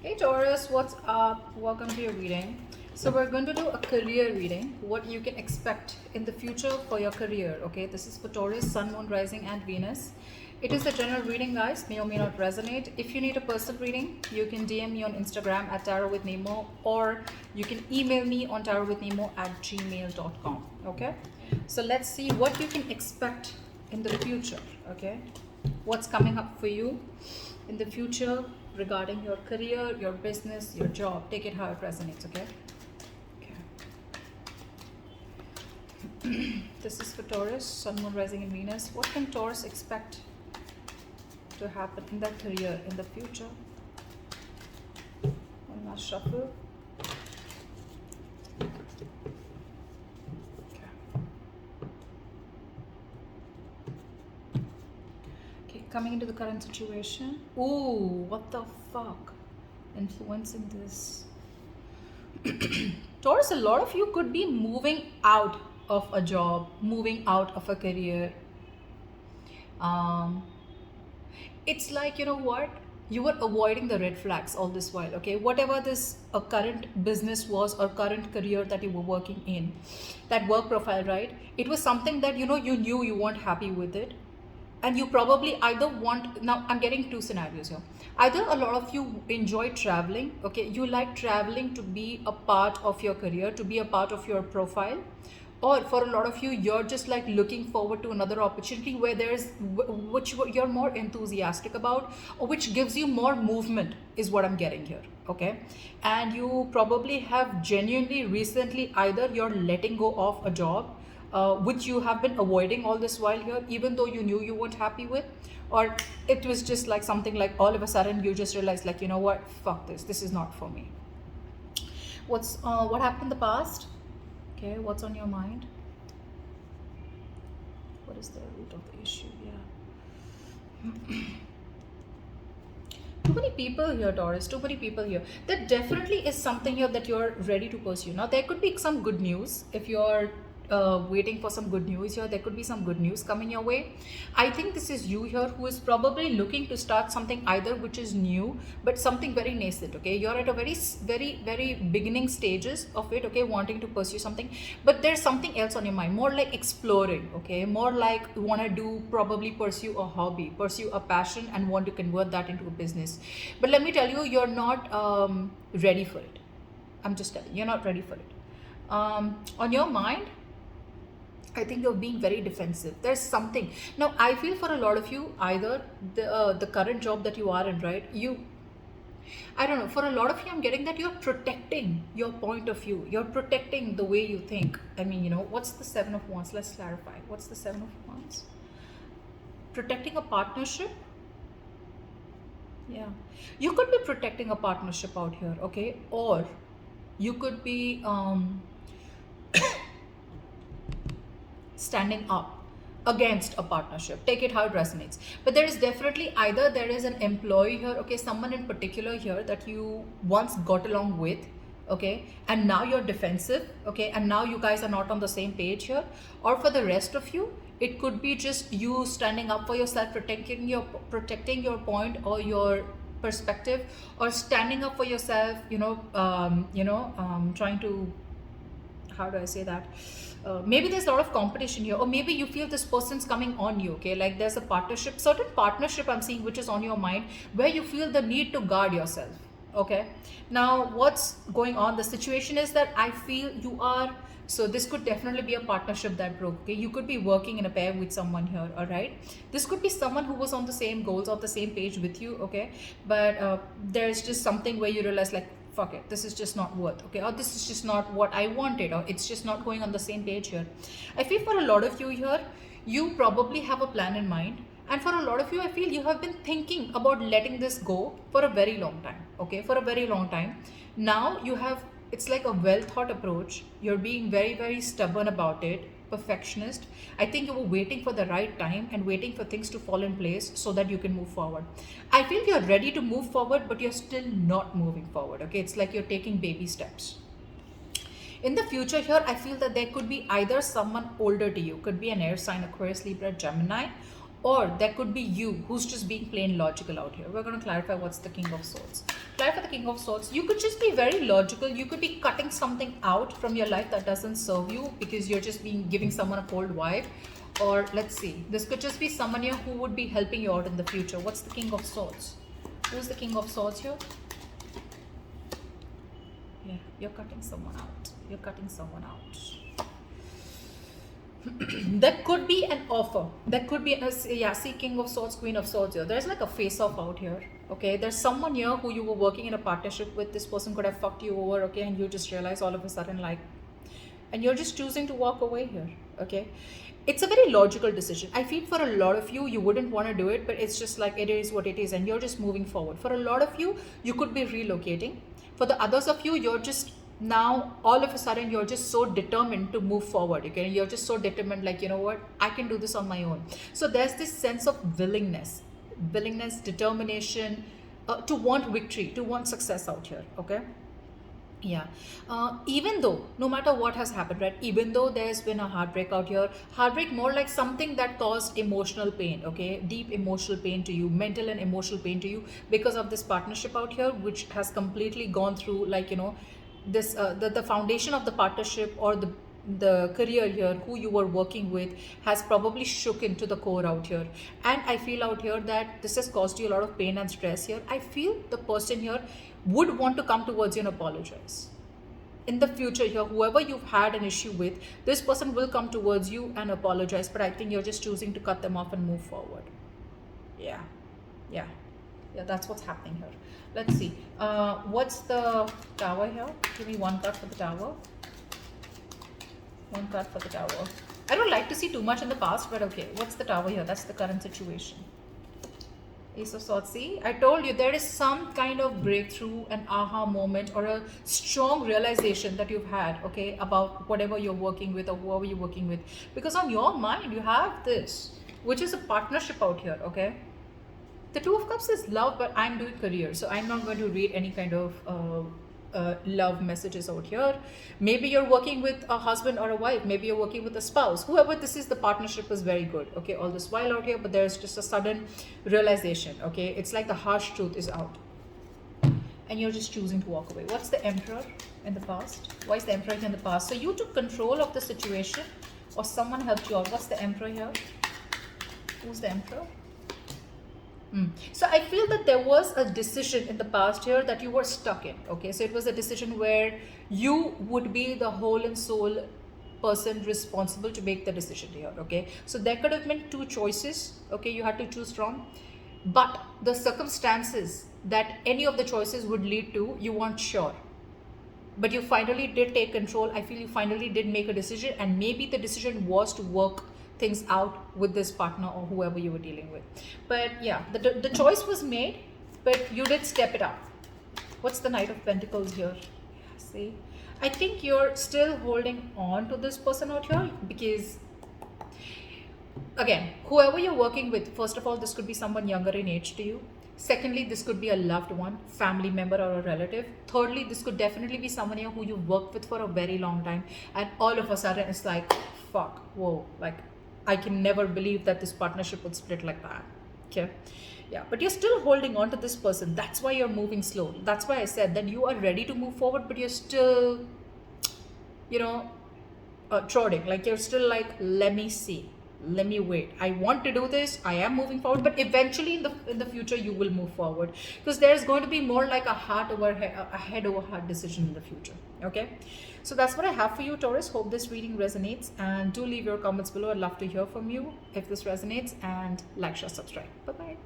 Hey Taurus, what's up? Welcome to your reading. So we're going to do a career reading, what you can expect in the future for your career. Okay, this is for Taurus, Sun, Moon, Rising, and Venus. It is a general reading, guys. May or may not resonate. If you need a personal reading, you can DM me on Instagram at Tarot with Nemo, or you can email me on tarotwithnemo@gmail.com. Okay, so let's see what you can expect in the future. Okay, what's coming up for you in the future regarding your career, your business, your job. Take it how it resonates, okay? Okay. This is for Taurus, Sun, Moon, Rising, and Venus. What can Taurus expect to happen in their career in the future? One last shuffle. Coming into the current situation. Ooh, what the fuck? Influencing this. Taurus, a lot of you could be moving out of a job, moving out of a career. It's like, you know what? You were avoiding the red flags all this while, okay? Whatever this current business was or current career that you were working in, that work profile, right? It was something that, you know, you knew you weren't happy with it. And you probably either want, now I'm getting two scenarios here. Either a lot of you enjoy traveling, okay, you like traveling to be a part of your career, to be a part of your profile, or for a lot of you, you're just like looking forward to another opportunity where there's which you're more enthusiastic about, or which gives you more movement, is what I'm getting here. Okay, and you probably have genuinely recently either you're letting go of a job which you have been avoiding all this while here, even though you knew you weren't happy with, or it was just like something like all of a sudden you just realized, like, you know what, fuck this is not for me. What happened in the past? Okay, what's on your mind? What is the root of the issue? Yeah. Too many people here, Taurus. Too many people here. There definitely is something here that you're ready to pursue. Now, there could be some good news if you're waiting for some good news here. There could be some good news coming your way. I think this is you here who is probably looking to start something either which is new, but something very nascent. Okay, you're at a very beginning stages of it. Okay, wanting to pursue something, but there's something else on your mind. More like exploring. Okay, more like you want to do, probably pursue a hobby, pursue a passion, and want to convert that into a business. But let me tell you, you're not ready for it. I'm just telling you, you're not ready for it. On your mind, I think you're being very defensive. There's something. Now, I feel for a lot of you, either the current job that you are in, right? I don't know. For a lot of you, I'm getting that you're protecting your point of view. You're protecting the way you think. I mean, you know, what's the Seven of Wands? Let's clarify. What's the Seven of Wands? Protecting a partnership? Yeah. You could be protecting a partnership out here, okay? Or you could be standing up against a partnership. Take it how it resonates. But there is definitely either there is an employee here, okay, someone in particular here that you once got along with, okay, and now you're defensive, okay, and now you guys are not on the same page here. Or for the rest of you, it could be just you standing up for yourself, protecting your point or your perspective, or standing up for yourself, trying to, how do I say that? Maybe there's a lot of competition here, or maybe you feel this person's coming on you, okay? Like there's a partnership, certain partnership I'm seeing, which is on your mind, where you feel the need to guard yourself, okay? Now, what's going on? The situation is that I feel you are, so this could definitely be a partnership that broke, okay? You could be working in a pair with someone here, all right? This could be someone who was on the same goals, on the same page with you, okay? But there's just something where you realize, like, fuck it, this is just not worth, okay, or this is just not what I wanted, or it's just not going on the same page here. I feel for a lot of you here, you probably have a plan in mind, and for a lot of you, I feel you have been thinking about letting this go for a very long time, okay, for a very long time. Now you have, it's like a well thought approach. You're being very stubborn about it, perfectionist. I think you were waiting for the right time and waiting for things to fall in place so that you can move forward. I feel you're ready to move forward, but you're still not moving forward, okay? It's like you're taking baby steps. In the future here, I feel that there could be either someone older to you, could be an air sign, Aquarius, Libra, Gemini, or there could be you who's just being plain logical out here. We're going to clarify what's the King of Swords. reply for the King of Swords. You could just be very logical. You could be cutting something out from your life that doesn't serve you because you're just being giving someone a cold vibe. Or let's see, this could just be someone here who would be helping you out in the future. What's the King of Swords? Who's the King of Swords here? Yeah, you're cutting someone out. You're cutting someone out. There could be an offer. There could be yeah, see, King of Swords, Queen of Swords here. There's like a face-off out here. Okay, there's someone here who you were working in a partnership with. This person could have fucked you over. Okay, and you just realize all of a sudden, like, and you're just choosing to walk away here. Okay, it's a very logical decision. I feel for a lot of you, you wouldn't want to do it, but it's just like it is what it is, and you're just moving forward. For a lot of you, you could be relocating. For the others of you, you're just now all of a sudden you're just so determined to move forward. Okay, you're just so determined, like, you know what, I can do this on my own. So there's this sense of willingness, determination, to want victory, to want success out here. Okay, yeah. Even though no matter what has happened, right, even though there's been a heartbreak out here, heartbreak more like something that caused emotional pain, okay, deep emotional pain to you, mental and emotional pain to you, because of this partnership out here, which has completely gone through, like, you know, this the foundation of the partnership, or the career here, who you were working with, has probably shook into the core out here. And I feel out here that this has caused you a lot of pain and stress here. I feel the person here would want to come towards you and apologize in the future here. Whoever you've had an issue with, this person will come towards you and apologize, but I think you're just choosing to cut them off and move forward. Yeah, yeah, yeah, that's what's happening here. Let's see, what's the Tower here? Give me one card for the Tower. One card for the Tower. I don't like to see too much in the past, but okay, what's the Tower here? That's the current situation. Ace of Swords. See, I told you there is some kind of breakthrough, an aha moment, or a strong realization that you've had, okay, about whatever you're working with or whoever you're working with. Because on your mind, you have this, which is a partnership out here, okay? The Two of Cups is love, but I'm doing career, so I'm not going to read any kind of love messages out here. Maybe you're working with a husband or a wife. Maybe you're working with a spouse. Whoever this is, the partnership is very good, okay, all this while out here, but there's just a sudden realization, okay? It's like the harsh truth is out, and you're just choosing to walk away. What's the Emperor in the past? Why is the Emperor in the past? So you took control of the situation, or someone helped you out. What's the Emperor here? Who's the Emperor? So I feel that there was a decision in the past here that you were stuck in, okay? So it was a decision where you would be the whole and soul person responsible to make the decision here, okay? So there could have been two choices, okay, you had to choose from, but the circumstances that any of the choices would lead to, you weren't sure. But you finally did take control. I feel you finally did make a decision, and maybe the decision was to work things out with this partner or whoever you were dealing with. But yeah, the choice was made, but you did step it up. What's the Knight of Pentacles here? See, I think you're still holding on to this person out here, because again, whoever you're working with, first of all, this could be someone younger in age to you. Secondly, this could be a loved one, family member, or a relative. Thirdly, this could definitely be someone here who you've worked with for a very long time, and all of a sudden it's like, fuck, whoa, like, I can never believe that this partnership would split like that. Okay, yeah, but you're still holding on to this person. That's why you're moving slow. That's why I said that you are ready to move forward, but you're still, you know, trotting. Like, you're still like, let me see, let me wait. I want to do this. I am moving forward, but eventually in the future you will move forward, because there's going to be more like a head over heart decision in the future. Okay, so that's what I have for you, Taurus. Hope this reading resonates, and do leave your comments below. I'd love to hear from you if this resonates, and like, share, subscribe. Bye bye.